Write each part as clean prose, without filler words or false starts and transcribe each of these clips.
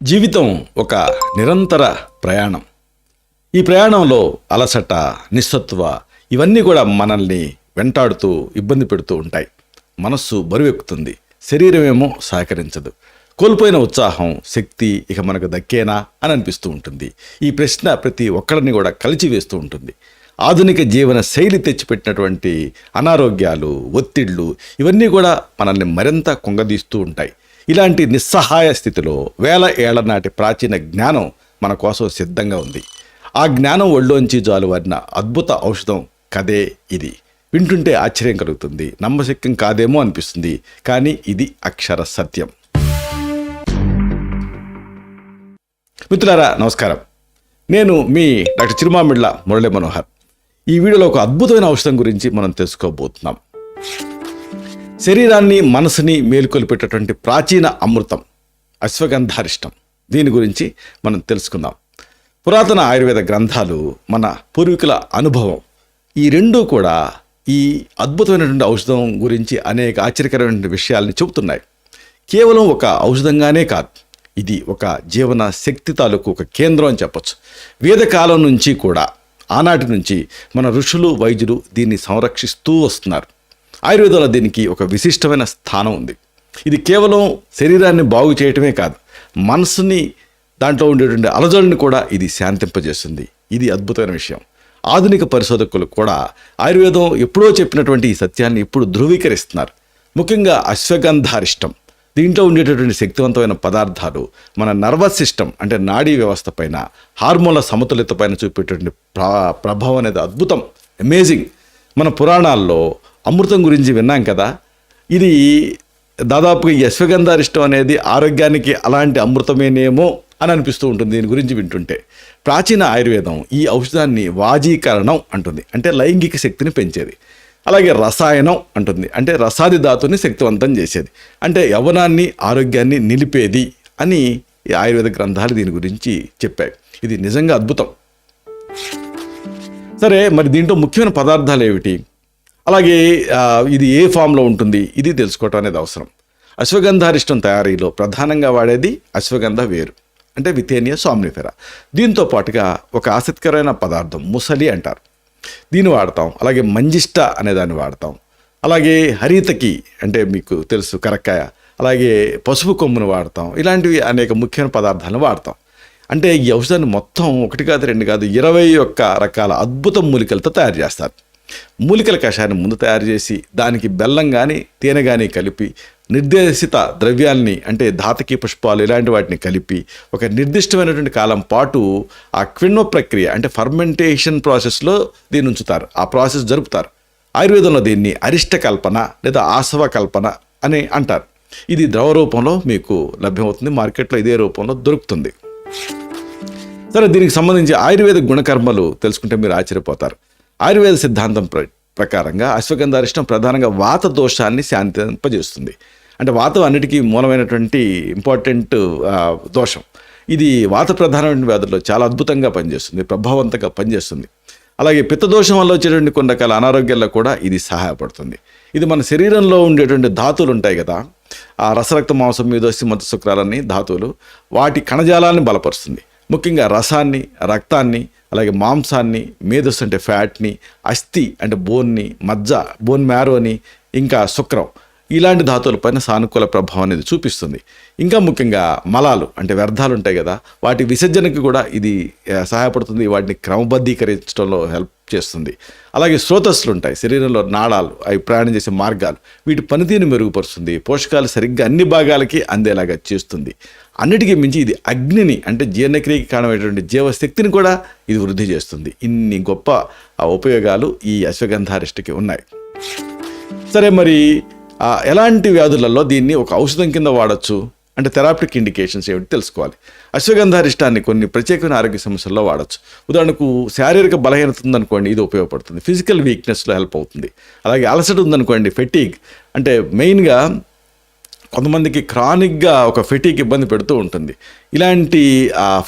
జీవితం ఒక నిరంతర ప్రయాణం. ఈ ప్రయాణంలో అలసట, నిస్సత్వ ఇవన్నీ కూడా మనల్ని వెంటాడుతూ ఇబ్బంది పెడుతూ ఉంటాయి. మనస్సు బరువెక్కుతుంది, శరీరమేమో సహకరించదు. కోల్పోయిన ఉత్సాహం, శక్తి ఇక మనకు దక్కేనా అని అనిపిస్తూ ఉంటుంది. ఈ ప్రశ్న ప్రతి ఒక్కరిని కూడా కలిచివేస్తూ ఉంటుంది. ఆధునిక జీవన శైలి తెచ్చిపెట్టినటువంటి అనారోగ్యాలు, ఒత్తిళ్లు ఇవన్నీ కూడా మనల్ని మరింత కుంగదీస్తూ ఉంటాయి. ఇలాంటి నిస్సహాయ స్థితిలో వేల ఏళ్ల నాటి ప్రాచీన జ్ఞానం మన కోసం సిద్ధంగా ఉంది. ఆ జ్ఞానం ఒళ్ళోంచి జాలువారిన అద్భుత ఔషధం కథే ఇది. వింటుంటే ఆశ్చర్యం కలుగుతుంది, నమ్మశక్యం కాదేమో అనిపిస్తుంది, కానీ ఇది అక్షర సత్యం. మిత్రులారా నమస్కారం, నేను మీ డాక్టర్ చిరుమామిళ్ళ మురళీ మనోహర్. ఈ వీడియోలో ఒక అద్భుతమైన ఔషధం గురించి మనం తెలుసుకోబోతున్నాం. శరీరాన్ని, మనసుని మేలుకొల్పేటటువంటి ప్రాచీన అమృతం అశ్వగంధారిష్టం. దీని గురించి మనం తెలుసుకుందాం. పురాతన ఆయుర్వేద గ్రంథాలు, మన పూర్వీకుల అనుభవం, ఈ రెండూ కూడా ఈ అద్భుతమైనటువంటి ఔషధం గురించి అనేక ఆశ్చర్యకరమైన విషయాల్ని చెబుతున్నాయి. కేవలం ఒక ఔషధంగానే కాదు, ఇది ఒక జీవన శక్తి తాలూకు ఒక కేంద్రం అని చెప్పచ్చు. వేదకాలం నుంచి కూడా, ఆనాటి నుంచి మన ఋషులు, వైద్యులు దీన్ని సంరక్షిస్తూ వస్తున్నారు. ఆయుర్వేదంలో దీనికి ఒక విశిష్టమైన స్థానం ఉంది. ఇది కేవలం శరీరాన్ని బాగు చేయటమే కాదు, మనసుని, దాంట్లో ఉండేటువంటి అలజడిని కూడా ఇది శాంతింపజేస్తుంది. ఇది అద్భుతమైన విషయం. ఆధునిక పరిశోధకులు కూడా ఆయుర్వేదం ఎప్పుడో చెప్పినటువంటి ఈ సత్యాన్ని ఇప్పుడు ధృవీకరిస్తున్నారు. ముఖ్యంగా అశ్వగంధారిష్టం, దీంట్లో ఉండేటటువంటి శక్తివంతమైన పదార్థాలు మన నర్వస్ సిస్టమ్ అంటే నాడీ వ్యవస్థ పైన, హార్మోన్ల సమతుల్యత పైన చూపేటటువంటి ప్రభావం అనేది అద్భుతం, అమేజింగ్. మన పురాణాల్లో అమృతం గురించి విన్నాం కదా. ఇది దాదాపుగా ఈ అశ్వగంధారిష్టం అనేది ఆరోగ్యానికి అలాంటి అమృతమేనేమో అని అనిపిస్తూ ఉంటుంది దీని గురించి వింటుంటే. ప్రాచీన ఆయుర్వేదం ఈ ఔషధాన్ని వాజీకరణం అంటుంది, అంటే లైంగిక శక్తిని పెంచేది. అలాగే రసాయనం అంటుంది, అంటే రసాది ధాతుని శక్తివంతం చేసేది, అంటే యవ్వనాన్ని, ఆరోగ్యాన్ని నిలిపేది అని ఈ ఆయుర్వేద గ్రంథాలు దీని గురించి చెప్పాయి. ఇది నిజంగా అద్భుతం. సరే, మరి దీంట్లో ముఖ్యమైన పదార్థాలు ఏమిటి, అలాగే ఇది ఏ ఫామ్లో ఉంటుంది, ఇది తెలుసుకోవటం అనేది అవసరం. అశ్వగంధారిష్టం తయారీలో ప్రధానంగా వాడేది అశ్వగంధ వేరు, అంటే విథేనియా సోమ్నిఫెరా. దీంతో పాటుగా ఒక ఆసక్తికరమైన పదార్థం ముసలి అంటారు, దీన్ని వాడతాం. అలాగే మంజిష్ట అనేదాన్ని వాడతాం. అలాగే హరితకి అంటే మీకు తెలుసు కరక్కాయ, అలాగే పసుపు కొమ్మును వాడతాం. ఇలాంటివి అనేక ముఖ్యమైన పదార్థాలను వాడతాం. అంటే ఈ ఔషధాన్ని మొత్తం 1 కాదు 2 కాదు 21 రకాల అద్భుత మూలికలతో తయారు చేస్తారు. మూలికల కషాయాన్ని ముందు తయారు చేసి దానికి బెల్లం కానీ తేనె కానీ కలిపి, నిర్దేశిత ద్రవ్యాల్ని అంటే ధాతకి పుష్పాలు ఇలాంటి వాటిని కలిపి ఒక నిర్దిష్టమైనటువంటి కాలం పాటు ఆ క్విన్వ ప్రక్రియ అంటే ఫర్మెంటేషన్ ప్రాసెస్లో దీన్ని ఉంచుతారు, ఆ ప్రాసెస్ జరుపుతారు. ఆయుర్వేదంలో దీన్ని అరిష్ట కల్పన లేదా ఆసవ కల్పన అని అంటారు. ఇది ద్రవ రూపంలో మీకు లభ్యమవుతుంది, మార్కెట్లో ఇదే రూపంలో దొరుకుతుంది. సరే, దీనికి సంబంధించి ఆయుర్వేద గుణకర్మలు తెలుసుకుంటే మీరు ఆశ్చర్యపోతారు. ఆయుర్వేద సిద్ధాంతం ప్రకారంగా అశ్వగంధారిష్టం ప్రధానంగా వాత దోషాన్ని శాంతింపజేస్తుంది. అంటే వాతం అన్నిటికీ మూలమైనటువంటి ఇంపార్టెంట్ దోషం. ఇది వాత ప్రధానమైన వ్యాధుల్లో చాలా అద్భుతంగా పనిచేస్తుంది, ప్రభావవంతంగా పనిచేస్తుంది. అలాగే పిత్తదోషం వల్ల వచ్చేటువంటి కొన్ని రకాల అనారోగ్యాల్లో కూడా ఇది సహాయపడుతుంది. ఇది మన శరీరంలో ఉండేటువంటి ధాతువులు ఉంటాయి కదా, ఆ రసరక్త మాంసం, మేధస్సు, మత్తు శుక్రాలన్నీ ధాతువులు, వాటి కణజాలాన్ని బలపరుస్తుంది. ముఖ్యంగా రసాన్ని, రక్తాన్ని, అలాగే మాంసాన్ని, మేధస్సు అంటే ఫ్యాట్ని, అస్థి అంటే బోన్ని, మజ్జ బోన్ మ్యారోని, ఇంకా శుక్రం ఇలాంటి ధాతువులపైన సానుకూల ప్రభావం అనేది చూపిస్తుంది. ఇంకా ముఖ్యంగా మలాలు అంటే వ్యర్థాలు ఉంటాయి కదా, వాటి విసర్జనకి కూడా ఇది సహాయపడుతుంది, వాటిని క్రమబద్ధీకరించడంలో హెల్ప్ చేస్తుంది. అలాగే స్రోతస్సులు ఉంటాయి, శరీరంలో నాళాలు, అవి ప్రయాణం చేసే మార్గాలు, వీటి పనితీరుని మెరుగుపరుస్తుంది, పోషకాలు సరిగ్గా అన్ని భాగాలకి అందేలాగా చేస్తుంది. అన్నిటికీ మించి ఇది అగ్నిని అంటే జీర్ణక్రియకి కారణమైనటువంటి జీవశక్తిని కూడా ఇది వృద్ధి చేస్తుంది. ఇన్ని గొప్ప ఉపయోగాలు ఈ అశ్వగంధారిష్టకి ఉన్నాయి. సరే, మరి ఎలాంటి వ్యాధులలో దీన్ని ఒక ఔషధం కింద వాడచ్చు అంటే థెరాప్టిక్ ఇండికేషన్స్ ఏమిటి తెలుసుకోవాలి. అశ్వగంధారిష్టాన్ని కొన్ని ప్రత్యేకమైన ఆరోగ్య సమస్యల్లో వాడచ్చు. ఉదాహరణకు శారీరక బలహీనత ఉందనుకోండి, ఇది ఉపయోగపడుతుంది, ఫిజికల్ వీక్నెస్లో హెల్ప్ అవుతుంది. అలాగే అలసట ఉందనుకోండి, ఫెటీగ్ అంటే మెయిన్గా కొంతమందికి క్రానిక్గా ఒక ఫెటీగ్ ఇబ్బంది పెడుతూ ఉంటుంది, ఇలాంటి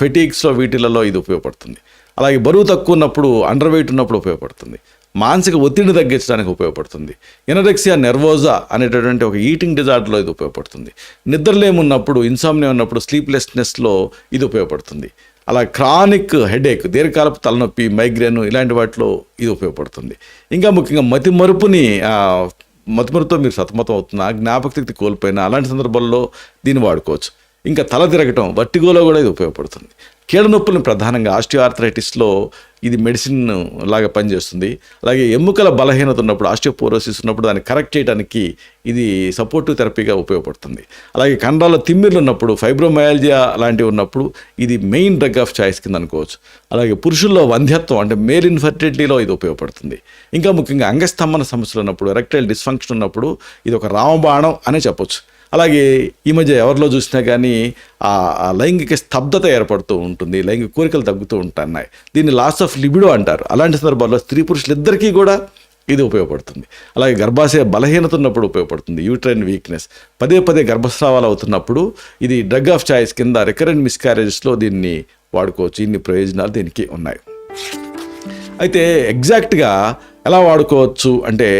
ఫెటీగ్స్లో వీటిలలో ఇది ఉపయోగపడుతుంది. అలాగే బరువు తక్కువ ఉన్నప్పుడు, అండర్ వెయిట్ ఉన్నప్పుడు ఉపయోగపడుతుంది. మానసిక ఒత్తిడిని తగ్గించడానికి ఉపయోగపడుతుంది. ఎనరెక్సియా నెర్వోజా అనేటటువంటి ఒక ఈటింగ్ డిజార్డర్లో ఇది ఉపయోగపడుతుంది. నిద్రలేమున్నప్పుడు, ఇన్సామ్నియా ఉన్నప్పుడు, స్లీప్లెస్నెస్లో ఇది ఉపయోగపడుతుంది. అలా క్రానిక్ హెడేక్, దీర్ఘకాలపు తలనొప్పి, మైగ్రేన్ ఇలాంటి వాటిలో ఇది ఉపయోగపడుతుంది. ఇంకా ముఖ్యంగా మతిమరుపుతో మీరు సతమతం అవుతున్నా, జ్ఞాపక శక్తి కోల్పోయినా అలాంటి సందర్భాల్లో దీన్ని వాడుకోవచ్చు. ఇంకా తల తిరగటం, వర్టిగోలో కూడా ఇది ఉపయోగపడుతుంది. కీళ్ళ నొప్పులను ప్రధానంగా ఆస్టియోఆర్థరైటిస్లో ఇది మెడిసిన్ లాగా పనిచేస్తుంది. అలాగే ఎముకల బలహీనత ఉన్నప్పుడు, ఆస్టియోపోరోసిస్ ఉన్నప్పుడు దాన్ని కరెక్ట్ చేయడానికి ఇది సపోర్టివ్ థెరపీగా ఉపయోగపడుతుంది. అలాగే కండరాల తిమ్మిర్లు ఉన్నప్పుడు, ఫైబ్రోమయాలజియా లాంటివి ఉన్నప్పుడు ఇది మెయిన్ డ్రగ్ ఆఫ్ చాయిస్ కింద అనుకోవచ్చు. అలాగే పురుషుల్లో వంధ్యత్వం అంటే మేల్ ఇన్ఫర్టిలిటీలో ఇది ఉపయోగపడుతుంది. ఇంకా ముఖ్యంగా అంగస్తంభన సమస్యలు ఉన్నప్పుడు, ఎరెక్టైల్ డిస్ఫంక్షన్ ఉన్నప్పుడు ఇది ఒక రామబాణం అనే చెప్పొచ్చు. అలాగే ఈ మధ్య ఎవరిలో చూసినా కానీ ఆ లైంగిక స్తబ్దత ఏర్పడుతూ ఉంటుంది, లైంగిక కోరికలు తగ్గుతూ ఉంటున్నాయి. దీన్ని లాస్ ఆఫ్ లిబిడో అంటారు. అలాంటి సందర్భాల్లో స్త్రీ పురుషులిద్దరికీ కూడా ఇది ఉపయోగపడుతుంది. అలాగే గర్భాశయ బలహీనత ఉన్నప్పుడు ఉపయోగపడుతుంది. యూట్రైన్ వీక్నెస్, పదే పదే గర్భస్రావాలు అవుతున్నప్పుడు ఇది డ్రగ్ ఆఫ్ చాయిస్ కింద రికరెంట్ మిస్క్యారేజెస్లో దీన్ని వాడుకోవచ్చు. ఇన్ని ప్రయోజనాలు దీనికి ఉన్నాయి. అయితే ఎగ్జాక్ట్గా ఎలా వాడుకోవచ్చు అంటే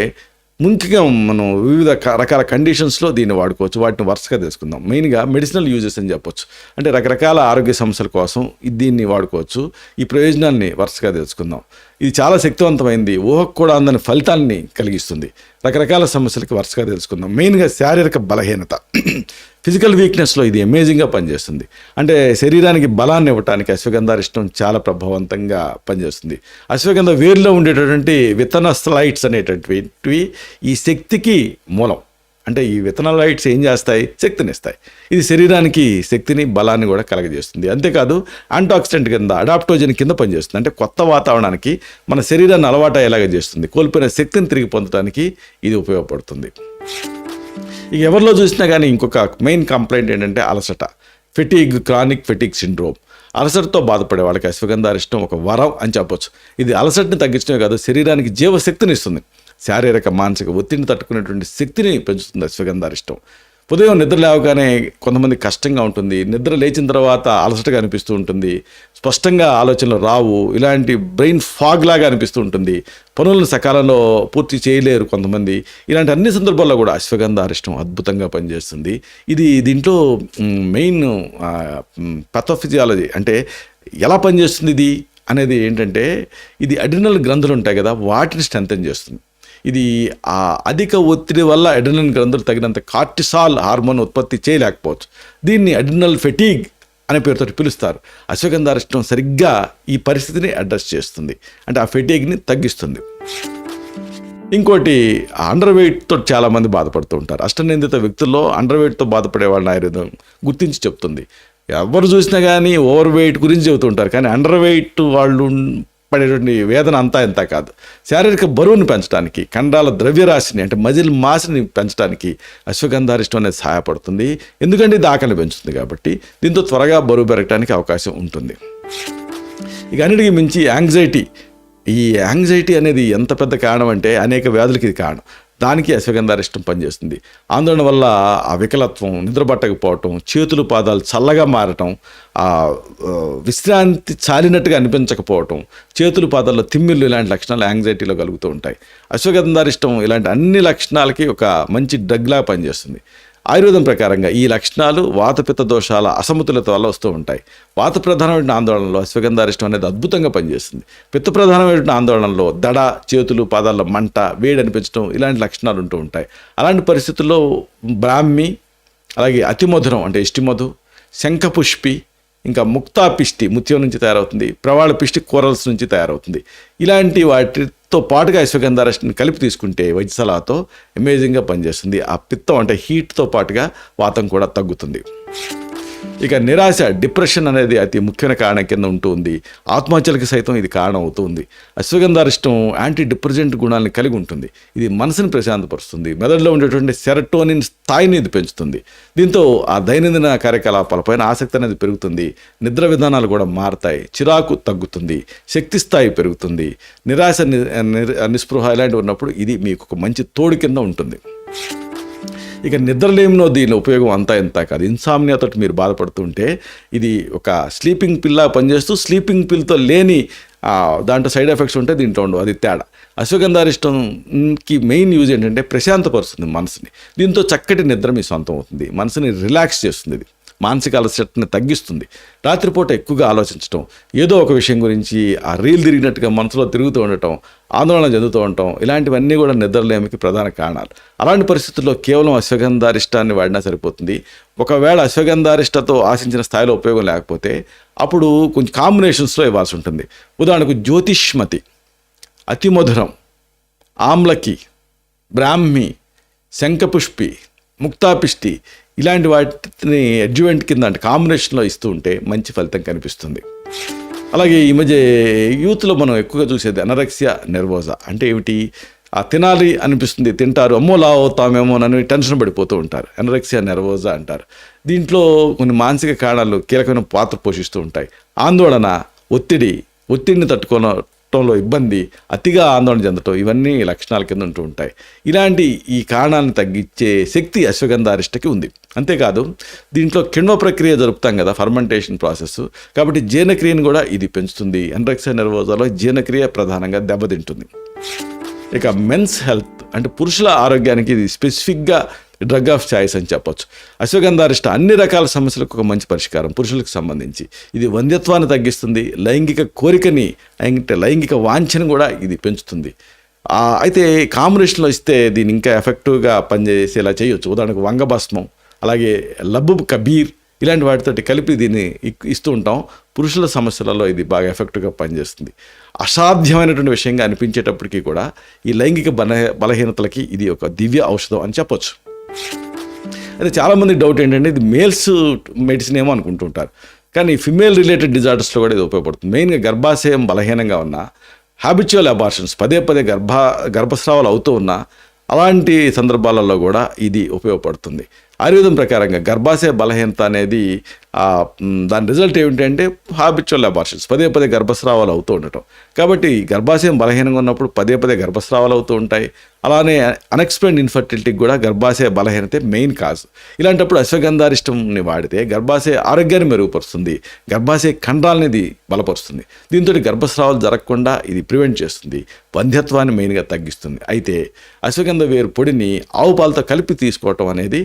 ముఖ్యంగా మనం వివిధ రకాల కండిషన్స్లో దీన్ని వాడుకోవచ్చు. వాటిని వరుసగా తెలుసుకుందాం. మెయిన్గా మెడిసినల్ యూజెస్ అని చెప్పొచ్చు. అంటే రకరకాల ఆరోగ్య సమస్యల కోసం దీన్ని వాడుకోవచ్చు. ఈ ప్రయోజనాల్ని వరుసగా తెలుసుకుందాం. ఇది చాలా శక్తివంతమైంది, ఊహకు కూడా అందని ఫలితాన్ని కలిగిస్తుంది. రకరకాల సమస్యలకి వరుసగా తెలుసుకుందాం. మెయిన్గా శారీరక బలహీనత, ఫిజికల్ వీక్నెస్లో ఇది అమేజింగ్గా పనిచేస్తుంది. అంటే శరీరానికి బలాన్ని ఇవ్వడానికి అశ్వగంధారిష్టం చాలా ప్రభావవంతంగా పనిచేస్తుంది. అశ్వగంధ వేరులో ఉండేటటువంటి విత్తనలైట్స్ అనేటటువంటివి ఈ శక్తికి మూలం. అంటే ఈ విత్తనలైట్స్ ఏం చేస్తాయి? శక్తిని ఇస్తాయి. ఇది శరీరానికి శక్తిని, బలాన్ని కూడా కలగజేస్తుంది. అంతేకాదు యాంటాక్సిడెంట్ కింద, అడాప్టోజన్ కింద పనిచేస్తుంది. అంటే కొత్త వాతావరణానికి మన శరీరాన్ని అలవాటు అయ్యేలాగా చేస్తుంది. కోల్పోయిన శక్తిని తిరిగి పొందడానికి ఇది ఉపయోగపడుతుంది. ఇక ఎవరిలో చూసినా కానీ ఇంకొక మెయిన్ కంప్లైంట్ ఏంటంటే అలసట, ఫెటిగ్, క్రానిక్ ఫెటిగ్ సిండ్రోమ్. అలసటతో బాధపడే వాళ్ళకి అశ్వగంధారిష్టం ఒక వరం అని చెప్పొచ్చు. ఇది అలసటని తగ్గించడమే కాదు, శరీరానికి జీవశక్తిని ఇస్తుంది. శారీరక మానసిక ఒత్తిడిని తట్టుకునేటువంటి శక్తిని పెంచుతుంది అశ్వగంధారిష్టం. ఉదయం నిద్ర లేవగానే కొంతమంది కష్టంగా ఉంటుంది, నిద్ర లేచిన తర్వాత అలసటగా అనిపిస్తూ ఉంటుంది, స్పష్టంగా ఆలోచనలు రావు, ఇలాంటి బ్రెయిన్ ఫాగ్ లాగా అనిపిస్తూ ఉంటుంది, పనులను సకాలంలో పూర్తి చేయలేరు కొంతమంది. ఇలాంటి అన్ని సందర్భాల్లో కూడా అశ్వగంధారిష్టం అద్భుతంగా పనిచేస్తుంది. ఇది దీంట్లో మెయిన్ పథోఫిజియాలజీ అంటే ఎలా పనిచేస్తుంది ఇది అనేది ఏంటంటే, ఇది అడ్రినల్ గ్రంథులు ఉంటాయి కదా, వాటిని స్ట్రెంథెన్ చేస్తుంది. ఇది ఆ అధిక ఒత్తిడి వల్ల అడ్రినల్ గ్రంథులు తగినంత కార్టిసాల్ హార్మోన్ ఉత్పత్తి చేయలేకపోవచ్చు. దీన్ని అడ్రినల్ ఫెటీగ్ అనే పేరుతో పిలుస్తారు. అశ్వగంధారిష్టం సరిగ్గా ఈ పరిస్థితిని అడ్రస్ చేస్తుంది, అంటే ఆ ఫెటీగ్ని తగ్గిస్తుంది. ఇంకోటి, అండర్ వెయిట్తో చాలామంది బాధపడుతూ ఉంటారు. అష్టనిందిత వ్యక్తుల్లో అండర్ వెయిట్తో బాధపడే వాళ్ళని ఆయుర్వేదం గుర్తించి చెప్తుంది. ఎవరు చూసినా కానీ ఓవర్ వెయిట్ గురించి చెబుతుంటారు, కానీ అండర్ వెయిట్ వాళ్ళు పడేటువంటి వేదన అంతా ఎంత కాదు. శారీరక బరువుని పెంచడానికి, కండరాల ద్రవ్యరాశిని అంటే మజిల్ మాస్ని పెంచడానికి అశ్వగంధారిష్టం అనేది సహాయపడుతుంది. ఎందుకంటే ఇది ఆకలిని పెంచుతుంది కాబట్టి దీంతో త్వరగా బరువు పెరగడానికి అవకాశం ఉంటుంది. ఇక అన్నిటికీ మించి యాంగ్జైటీ. ఈ యాంగ్జైటీ అనేది ఎంత పెద్ద కారణం అంటే అనేక వ్యాధులకి ఇది కారణం. దానికి అశ్వగంధారిష్టం పనిచేస్తుంది. ఆందోళన వల్ల ఆ వికలత్వం, నిద్రపట్టకపోవటం, చేతులు పాదాలు చల్లగా మారటం, విశ్రాంతి చాలినట్టుగా అనిపించకపోవటం, చేతులు పాదాల్లో తిమ్మిళ్ళు, ఇలాంటి లక్షణాలు యాంగ్జైటీలో కలుగుతూ ఉంటాయి. అశ్వగంధారిష్టం ఇలాంటి అన్ని లక్షణాలకి ఒక మంచి డ్రగ్లా పనిచేస్తుంది. ఆయుర్వేదం ప్రకారంగా ఈ లక్షణాలు వాతపిత్త దోషాల అసమతులత వల్ల వస్తూ ఉంటాయి. వాత ప్రధానమైన ఆందోళనలో అశ్వగంధారిష్టం అనేది అద్భుతంగా పనిచేస్తుంది. పిత్త ప్రధానమైన ఆందోళనలో దడ, చేతులు పాదాల మంట, వేడి అనిపించడం ఇలాంటి లక్షణాలు ఉంటూ ఉంటాయి. అలాంటి పరిస్థితుల్లో బ్రాహ్మి, అలాగే అతిమధురం అంటే ఇష్టిమధు, శంఖపుష్పి, ఇంకా ముక్తాపిష్టి ముత్యం నుంచి తయారవుతుంది, ప్రవాళ పిష్టి కోరల్స్ నుంచి తయారవుతుంది. ఇలాంటి వాటితో పాటుగా అశ్వగంధారిష్టాన్ని కలిపి తీసుకుంటే వైద్య సలహాతో అమేజింగ్గా పనిచేస్తుంది. ఆ పిత్తం అంటే హీట్తో పాటుగా వాతం కూడా తగ్గుతుంది. ఇక నిరాశ, డిప్రెషన్ అనేది అతి ముఖ్యమైన కారణం కింద ఉంటూ ఉంది. ఆత్మహత్యలకు సైతం ఇది కారణం అవుతూ ఉంది. అశ్వగంధారిష్టం యాంటీ డిప్రెజెంట్ గుణాలను కలిగి ఉంటుంది. ఇది మనసుని ప్రశాంతపరుస్తుంది. మెదడులో ఉండేటువంటి సెరటోనిన్ స్థాయిని ఇది పెంచుతుంది. దీంతో ఆ దైనందిన కార్యకలాపాలపైన ఆసక్తి అనేది పెరుగుతుంది. నిద్ర విధానాలు కూడా మారుతాయి. చిరాకు తగ్గుతుంది. శక్తి స్థాయి పెరుగుతుంది. నిరాశ, నిస్పృహ ఇలాంటివి ఉన్నప్పుడు ఇది మీకు ఒక మంచి తోడు కింద ఉంటుంది. ఇక నిద్రలేమిలో దీని ఉపయోగం అంతా ఇంత కాదు. ఇన్సామ్నియాతో మీరు బాధపడుతుంటే ఇది ఒక స్లీపింగ్ పిల్లా పనిచేస్తూ స్లీపింగ్ పిల్తో లేని దాంట్లో సైడ్ ఎఫెక్ట్స్ ఉంటే దీంట్లో ఉండవు, అది తేడా. అశ్వగంధారిష్టంకి మెయిన్ యూజ్ ఏంటంటే ప్రశాంతపరుస్తుంది మనసుని. దీంతో చక్కటి నిద్ర మీ సొంతం అవుతుంది, మనసుని రిలాక్స్ చేస్తుంది, ఇది మానసిక అలసటని తగ్గిస్తుంది. రాత్రిపూట ఎక్కువగా ఆలోచించటం, ఏదో ఒక విషయం గురించి ఆ రీల్ తిరిగినట్టుగా మనసులో తిరుగుతూ ఉండటం, ఆందోళన చెందుతూ ఉండటం, ఇలాంటివన్నీ కూడా నిద్రలేమికి ప్రధాన కారణాలు. అలాంటి పరిస్థితుల్లో కేవలం అశ్వగంధారిష్టాన్ని వాడినా సరిపోతుంది. ఒకవేళ అశ్వగంధారిష్టతో ఆశించిన స్థాయిలో ఉపయోగం లేకపోతే అప్పుడు కొంచెం కాంబినేషన్స్లో ఇవ్వాల్సి ఉంటుంది. ఉదాహరణకు జ్యోతిష్మతి, అతిమధురం, ఆమ్లకి, బ్రాహ్మి, శంఖపుష్పి, ముక్తాపిష్టి ఇలాంటి వాటిని అడ్జువెంట్ కింద అంటే కాంబినేషన్లో ఇస్తూ ఉంటే మంచి ఫలితం కనిపిస్తుంది. అలాగే ఈ మధ్య యూత్లో మనం ఎక్కువగా చూసేది అనరెక్సియా నెర్వోజా. అంటే ఏమిటి? తినాలి అనిపిస్తుంది, తింటారు, అమ్మో లావు అవుతామేమో అని టెన్షన్ పడిపోతూ ఉంటారు, అనరెక్సియా నెర్వోజా అంటారు. దీంట్లో కొన్ని మానసిక కారణాలు కీలకమైన పాత్ర పోషిస్తూ ఉంటాయి. ఆందోళన, ఒత్తిడిని తట్టుకోవటంలో ఇబ్బంది, అతిగా ఆందోళన చెందటం, ఇవన్నీ లక్షణాల కింద ఉంటూ ఉంటాయి. ఇలాంటి ఈ కారణాలను తగ్గించే శక్తి అశ్వగంధారిష్టకి ఉంది. అంతేకాదు దీంట్లో కిణ్వ ప్రక్రియ జరుపుతాం కదా, ఫర్మెంటేషన్ ప్రాసెస్, కాబట్టి జీర్ణక్రియను కూడా ఇది పెంచుతుంది. అనరెక్సియా నెర్వోజాలో జీర్ణక్రియ ప్రధానంగా దెబ్బతింటుంది. ఇక మెన్స్ హెల్త్ అంటే పురుషుల ఆరోగ్యానికి ఇది స్పెసిఫిక్గా డ్రగ్ ఆఫ్ చాయిస్ అని చెప్పొచ్చు. అశ్వగంధారిష్ట అన్ని రకాల సమస్యలకు ఒక మంచి పరిష్కారం పురుషులకు సంబంధించి. ఇది వంధ్యత్వాన్ని తగ్గిస్తుంది, లైంగిక కోరికని అంటే లైంగిక వాంఛను కూడా ఇది పెంచుతుంది. అయితే కాంబినేషన్లో ఇస్తే దీన్ని ఇంకా ఎఫెక్టివ్గా పనిచేసేలా చేయొచ్చు. ఉదాహరణకు వంగభస్మం, అలాగే లబ్బు కబీర్ ఇలాంటి వాటితోటి కలిపి దీన్ని ఇస్తూ ఉంటాం. పురుషుల సమస్యలలో ఇది బాగా ఎఫెక్టివ్గా పనిచేస్తుంది. అసాధ్యమైనటువంటి విషయంగా అనిపించేటప్పటికీ కూడా ఈ లైంగిక బలహీనతలకి ఇది ఒక దివ్య ఔషధం అని చెప్పొచ్చు. అయితే చాలామంది డౌట్ ఏంటంటే ఇది మేల్స్ మెడిసిన్ ఏమో అనుకుంటుంటారు, కానీ ఫిమేల్ రిలేటెడ్ డిజార్డర్స్లో కూడా ఇది ఉపయోగపడుతుంది. మెయిన్గా గర్భాశయం బలహీనంగా ఉన్న, హ్యాబిచువల్ అబార్షన్స్ పదే గర్భస్రావాలు అవుతూ ఉన్న అలాంటి సందర్భాలలో కూడా ఇది ఉపయోగపడుతుంది. ఆయుర్వేదం ప్రకారంగా గర్భాశయ బలహీనత అనేది దాని రిజల్ట్ ఏమిటంటే హ్యాబిచువల్ అబార్షన్స్, పదే గర్భస్రావాలు అవుతూ ఉండటం. కాబట్టి గర్భాశయం బలహీనంగా ఉన్నప్పుడు పదే గర్భస్రావాలు అవుతూ ఉంటాయి. అలానే అన్ఎక్స్ప్లెయిన్డ్ ఇన్ఫర్టిలిటీకి కూడా గర్భాశయ బలహీనతే మెయిన్ కాజ్. ఇలాంటప్పుడు అశ్వగంధారిష్టంని వాడితే గర్భాశయ ఆరోగ్యాన్ని మెరుగుపరుస్తుంది, గర్భాశయ ఖండాలని ఇది బలపరుస్తుంది. దీంతో గర్భస్రావాలు జరగకుండా ఇది ప్రివెంట్ చేస్తుంది, వంధ్యత్వాన్ని మెయిన్గా తగ్గిస్తుంది. అయితే అశ్వగంధ వేరు పొడిని ఆవు పాలతో కలిపి తీసుకోవటం అనేది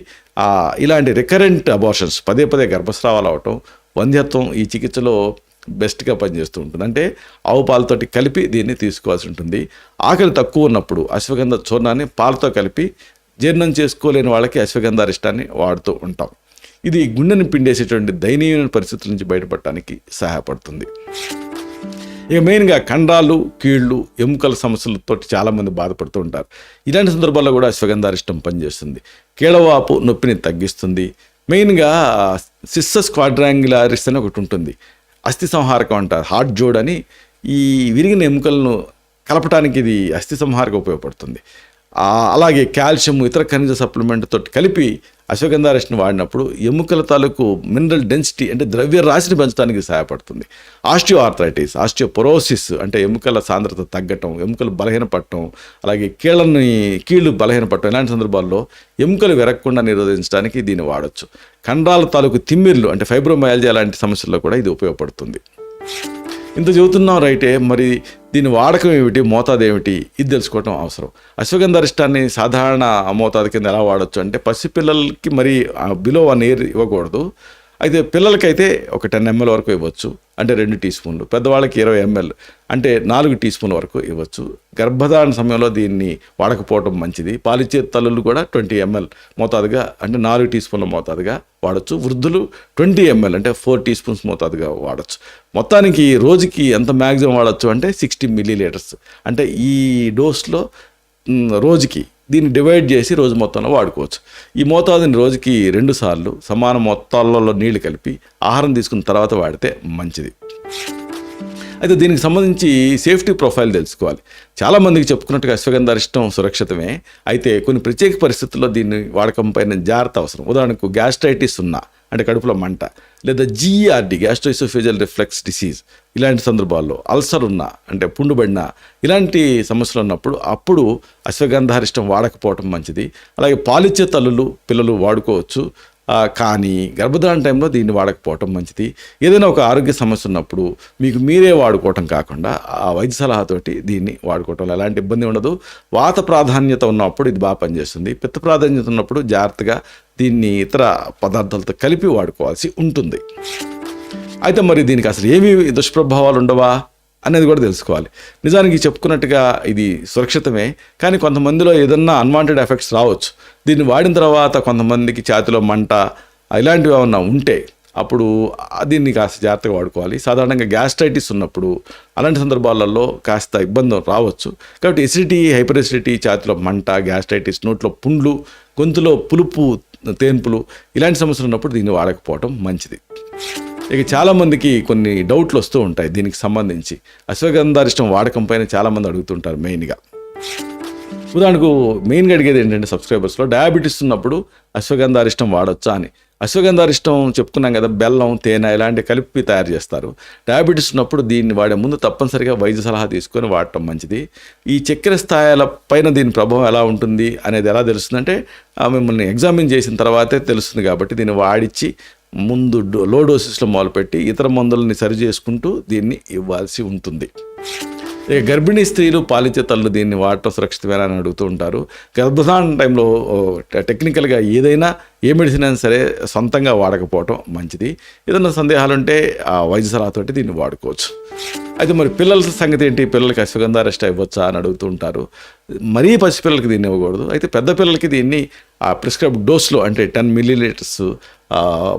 ఇలాంటి రికరెంట్ అబార్షన్స్ పదే గర్భస్రావాలు అవటం, వంధ్యత్వం ఈ చికిత్సలో బెస్ట్గా పనిచేస్తూ ఉంటుంది. అంటే ఆవు పాలతోటి కలిపి దీన్ని తీసుకోవాల్సి ఉంటుంది. ఆకలి తక్కువ ఉన్నప్పుడు అశ్వగంధ చూర్ణాన్ని పాలతో కలిపి జీర్ణం చేసుకోలేని వాళ్ళకి అశ్వగంధారిష్టాన్ని వాడుతూ ఉంటాం. ఇది గుండెని పిండేసేటువంటి దయనీయమైన పరిస్థితుల నుంచి బయటపడటానికి సహాయపడుతుంది. ఇక మెయిన్గా కండరాలు, కీళ్ళు, ఎముకల సమస్యలతో చాలామంది బాధపడుతూ ఉంటారు. ఇలాంటి సందర్భాల్లో కూడా అశ్వగంధారిష్టం పనిచేస్తుంది. కీళ్ళవాపు నొప్పిని తగ్గిస్తుంది. మెయిన్గా సిస్సస్ క్వాడ్రాంగులారిస్ అని ఒకటి ఉంటుంది, అస్థి సంహారకం అంటారు, హార్ట్ జోడ్ అని. ఈ విరిగిన ఎముకలను కలపటానికి ఇది అస్థి సంహారకం ఉపయోగపడుతుంది. అలాగే కాల్షియం, ఇతర ఖనిజ సప్లిమెంట్తో కలిపి అశ్వగంధారిష్టం వాడినప్పుడు ఎముకల తాలూకు మినరల్ డెన్సిటీ అంటే ద్రవ్య రాశిని పెంచడానికి సహాయపడుతుంది. ఆస్టియోఆర్థరైటిస్, ఆస్టియోపొరోసిస్ అంటే ఎముకల సాంద్రత తగ్గటం, ఎముకలు బలహీనపడటం, అలాగే కీళ్ళు బలహీనపడటం, ఇలాంటి సందర్భాల్లో ఎముకలు విరగకుండా నిరోధించడానికి దీన్ని వాడచ్చు. కండరాల తాలూకు తిమ్మిర్లు అంటే ఫైబ్రోమయాల్జియా లాంటి సమస్యల్లో కూడా ఇది ఉపయోగపడుతుంది. ఇంత చెబుతున్నాం రైటే, మరి దీని వాడకం ఏమిటి, మోతాదు ఏమిటి, ఇది తెలుసుకోవటం అవసరం. అశ్వగంధారిష్టాన్ని సాధారణ మోతాదు కింద ఎలా వాడచ్చు అంటే పసిపిల్లలకి మరి బిలో 1 year ఇవ్వకూడదు. అయితే పిల్లలకైతే ఒక 10 ml వరకు ఇవ్వచ్చు, అంటే 2 teaspoons. పెద్దవాళ్ళకి 20 ml అంటే 4 teaspoons వరకు ఇవ్వచ్చు. గర్భధారణ సమయంలో దీన్ని వాడకపోవడం మంచిది. పాలిచ్చే తల్లులు కూడా 20 ml మోతాదుగా అంటే 4 teaspoons మోతాదుగా వాడచ్చు. వృద్ధులు 20 ml అంటే 4 teaspoons మోతాదుగా వాడచ్చు. మొత్తానికి రోజుకి ఎంత మ్యాక్సిమం వాడచ్చు అంటే 60 milliliters. అంటే ఈ డోస్లో రోజుకి దీన్ని డివైడ్ చేసి రోజు మొత్తంలో వాడుకోవచ్చు. ఈ మోతాదుని రోజుకి 2 సార్లు సమాన మొత్తాలలో నీళ్లు కలిపి ఆహారం తీసుకున్న తర్వాత వాడితే మంచిది. అయితే దీనికి సంబంధించి సేఫ్టీ ప్రొఫైల్ తెలుసుకోవాలి. చాలామందికి చెప్పుకున్నట్టుగా అశ్వగంధారిష్టం సురక్షితమే, అయితే కొన్ని ప్రత్యేక పరిస్థితుల్లో దీన్ని వాడకం పైన జాగ్రత్త అవసరం. ఉదాహరణకు గ్యాస్ట్రైటిస్ ఉన్నా, అంటే కడుపులో మంట, లేదా జీఈఆర్డి గ్యాస్ట్రోఇసోఫేజియల్ రిఫ్లెక్స్ డిసీజ్, ఇలాంటి సందర్భాల్లో అల్సర్ ఉన్న అంటే పుండుబడిన ఇలాంటి సమస్యలు ఉన్నప్పుడు అప్పుడు అశ్వగంధారిష్టం వాడకపోవటం మంచిది. అలాగే పాలిచ్చే తల్లులు పిల్లలు వాడుకోవచ్చు, కానీ గర్భధారణ టైంలో దీన్ని వాడకపోవటం మంచిది. ఏదైనా ఒక ఆరోగ్య సమస్య ఉన్నప్పుడు మీకు మీరే వాడుకోవటం కాకుండా ఆ వైద్య సలహాతోటి దీన్ని వాడుకోవటంలో ఎలాంటి ఇబ్బంది ఉండదు. వాత ప్రాధాన్యత ఉన్నప్పుడు ఇది బాగా పనిచేస్తుంది. పిత్త ప్రాధాన్యత ఉన్నప్పుడు జాగ్రత్తగా దీన్ని ఇతర పదార్థాలతో కలిపి వాడుకోవాల్సి ఉంటుంది. అయితే మరి దీనికి అసలు ఏమి దుష్ప్రభావాలు ఉండవా అనేది కూడా తెలుసుకోవాలి. నిజానికి చెప్పుకున్నట్టుగా ఇది సురక్షితమే, కానీ కొంతమందిలో ఏదన్నా అన్వాంటెడ్ ఎఫెక్ట్స్ రావచ్చు. దీన్ని వాడిన తర్వాత కొంతమందికి ఛాతిలో మంట ఇలాంటివి ఏమన్నా ఉంటే అప్పుడు దీన్ని కాస్త జాగ్రత్తగా వాడుకోవాలి. సాధారణంగా గ్యాస్ట్రైటిస్ ఉన్నప్పుడు అలాంటి సందర్భాలలో కాస్త ఇబ్బంది రావచ్చు. కాబట్టి ఎసిడిటీ, హైపర్ ఎసిడిటీ, ఛాతిలో మంట, గ్యాస్ట్రైటిస్, నోట్లో పుండ్లు, గొంతులో పులుపు, తేన్పులు ఇలాంటి సమస్యలు ఉన్నప్పుడు దీన్ని వాడకపోవటం మంచిది. ఇక చాలామందికి కొన్ని డౌట్లు వస్తూ ఉంటాయి దీనికి సంబంధించి. అశ్వగంధారిష్టం వాడకం పైన చాలామంది అడుగుతుంటారు. ఉదాహరణకు మెయిన్గా అడిగేది ఏంటంటే సబ్స్క్రైబర్స్లో డయాబెటీస్ ఉన్నప్పుడు అశ్వగంధారిష్టం వాడొచ్చా అని. అశ్వగంధారిష్టం చెప్పుకున్నాం కదా, బెల్లం, తేనె ఇలాంటి కలిపి తయారు చేస్తారు. డయాబెటీస్ ఉన్నప్పుడు దీన్ని వాడే ముందు తప్పనిసరిగా వైద్య సలహా తీసుకొని వాడటం మంచిది. ఈ చక్కెర స్థాయిల పైన దీని ప్రభావం ఎలా ఉంటుంది అనేది ఎలా తెలుస్తుందంటే మిమ్మల్ని ఎగ్జామిన్ చేసిన తర్వాతే తెలుస్తుంది. కాబట్టి దీన్ని వాడిచ్చి ముందు లో డోసెస్లో మొదలుపెట్టి ఇతర మందులని సరి చేసుకుంటూ దీన్ని ఇవ్వాల్సి ఉంటుంది. ఇక గర్భిణీ స్త్రీలు, పాలిచ్చే తల్లు దీన్ని వాడటం సురక్షితమేనా అని అడుగుతూ ఉంటారు. గర్భధారణ టైంలో టెక్నికల్గా ఏదైనా ఏ మెడిసిన్ అయినా సరే సొంతంగా వాడకపోవటం మంచిది. ఏదైనా సందేహాలు ఉంటే ఆ వైద్య సలహాతోటి దీన్ని వాడుకోవచ్చు. అయితే మరి పిల్లల సంగతి ఏంటి? పిల్లలకి అశ్వగంధారిష్టం ఇవ్వచ్చా అని అడుగుతూ ఉంటారు. మరీ పసిపిల్లలకి దీన్ని ఇవ్వకూడదు. అయితే పెద్ద పిల్లలకి దీన్ని ఆ ప్రిస్క్రైబ్ డోస్లో అంటే 10 milliliters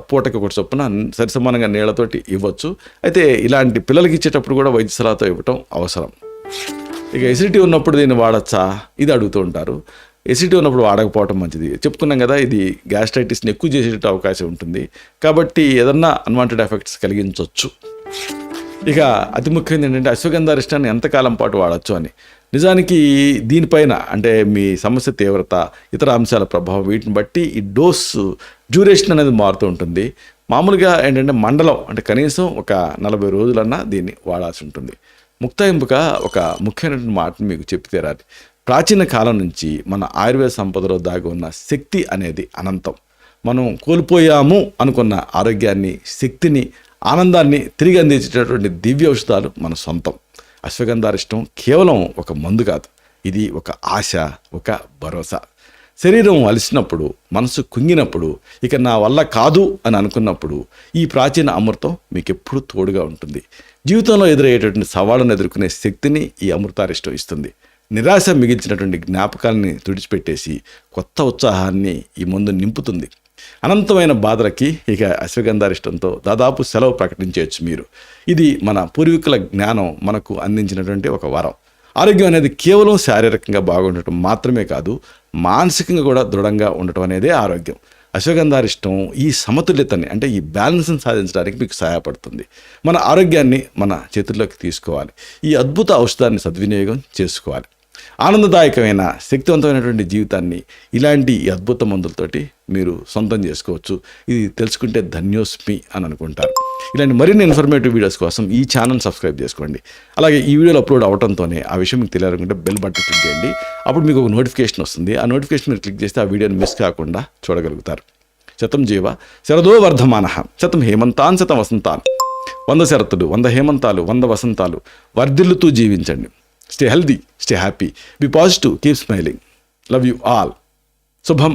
పూటకి ఒకటి చొప్పున సరిసమానంగా నీళ్లతోటి ఇవ్వచ్చు. అయితే ఇలాంటి పిల్లలకి ఇచ్చేటప్పుడు కూడా వైద్య సలహాతో ఇవ్వటం అవసరం. ఇక ఎసిడిటీ ఉన్నప్పుడు దీన్ని వాడచ్చా ఇది అడుగుతూ ఉంటారు. ఎసిడిటీ ఉన్నప్పుడు వాడకపోవటం మంచిది. చెప్పుకున్నాం కదా, ఇది గ్యాస్ట్రైటిస్ని ఎక్కువ చేసే అవకాశం ఉంటుంది. కాబట్టి ఏదన్నా అన్వాంటెడ్ ఎఫెక్ట్స్ కలిగించవచ్చు. ఇక అతి ముఖ్యమైనది ఏంటంటే అశ్వగంధారిష్టాన్ని ఎంతకాలం పాటు వాడచ్చు అని. నిజానికి దీనిపైన అంటే మీ సమస్య తీవ్రత, ఇతర అంశాల ప్రభావం వీటిని బట్టి ఈ డోస్ డ్యూరేషన్ అనేది మారుతూ ఉంటుంది. మామూలుగా ఏంటంటే మండలం అంటే కనీసం ఒక 40 రోజులన్నా దీన్ని వాడాల్సి ఉంటుంది. ముక్తాయింపుగా ఒక ముఖ్యమైన మాటను మీకు చెప్పి తీరాలి. ప్రాచీన కాలం నుంచి మన ఆయుర్వేద సంపదలో దాగి ఉన్న శక్తి అనేది అనంతం. మనం కోల్పోయాము అనుకున్న ఆరోగ్యాన్ని, శక్తిని, ఆనందాన్ని తిరిగి అందించేటటువంటి దివ్య ఔషధాలు మన సొంతం. అశ్వగంధారిష్టం కేవలం ఒక మందు కాదు, ఇది ఒక ఆశ, ఒక భరోసా. శరీరం అలసినప్పుడు, మనసు కుంగినప్పుడు, ఇక నా వల్ల కాదు అని అనుకున్నప్పుడు ఈ ప్రాచీన అమృతం మీకు ఎప్పుడూ తోడుగా ఉంటుంది. జీవితంలో ఎదురయ్యేటటువంటి సవాళ్ళను ఎదుర్కొనే శక్తిని ఈ అమృతారిష్టం ఇస్తుంది. నిరాశ మిగిల్చినటువంటి జ్ఞాపకాలని తుడిచిపెట్టేసి కొత్త ఉత్సాహాన్ని ఈ మందు నింపుతుంది. అనంతమైన బాధలకి ఇక అశ్వగంధారిష్టంతో దాదాపు సెలవు ప్రకటించవచ్చు మీరు. ఇది మన పూర్వీకుల జ్ఞానం మనకు అందించినటువంటి ఒక వరం. ఆరోగ్యం అనేది కేవలం శారీరకంగా బాగుండటం మాత్రమే కాదు, మానసికంగా కూడా దృఢంగా ఉండటం అనేదే ఆరోగ్యం. అశ్వగంధారిష్టం ఈ సమతుల్యతని అంటే ఈ బ్యాలెన్స్ని సాధించడానికి మీకు సహాయపడుతుంది. మన ఆరోగ్యాన్ని మన చేతుల్లోకి తీసుకోవాలి. ఈ అద్భుత ఔషధాన్ని సద్వినియోగం చేసుకోవాలి. ఆనందదాయకమైన, శక్తివంతమైనటువంటి జీవితాన్ని ఇలాంటి అద్భుత మందులతోటి మీరు సొంతం చేసుకోవచ్చు. ఇది తెలుసుకుంటే ధన్యోస్మి అని అనుకుంటారు. ఇలాంటి మరిన్ని ఇన్ఫర్మేటివ్ వీడియోస్ కోసం ఈ ఛానల్ సబ్స్క్రైబ్ చేసుకోండి. అలాగే ఈ వీడియోలు అప్లోడ్ అవడంతోనే ఆ విషయం మీకు తెలియాలనుకుంటే బెల్ బటన్ క్లిక్ చేయండి. అప్పుడు మీకు ఒక నోటిఫికేషన్ వస్తుంది. ఆ నోటిఫికేషన్ మీరు క్లిక్ చేస్తే ఆ వీడియోని మిస్ కాకుండా చూడగలుగుతారు. శతం జీవ శరదో వర్ధమానః, శతం హేమంతాన్ శతం వసంతాన్. 100 శరతులు, 100 హేమంతాలు, 100 వసంతాలు వర్ధిల్లుతూ జీవించండి. Stay healthy, stay happy, be positive, keep smiling. Love you all. Subham.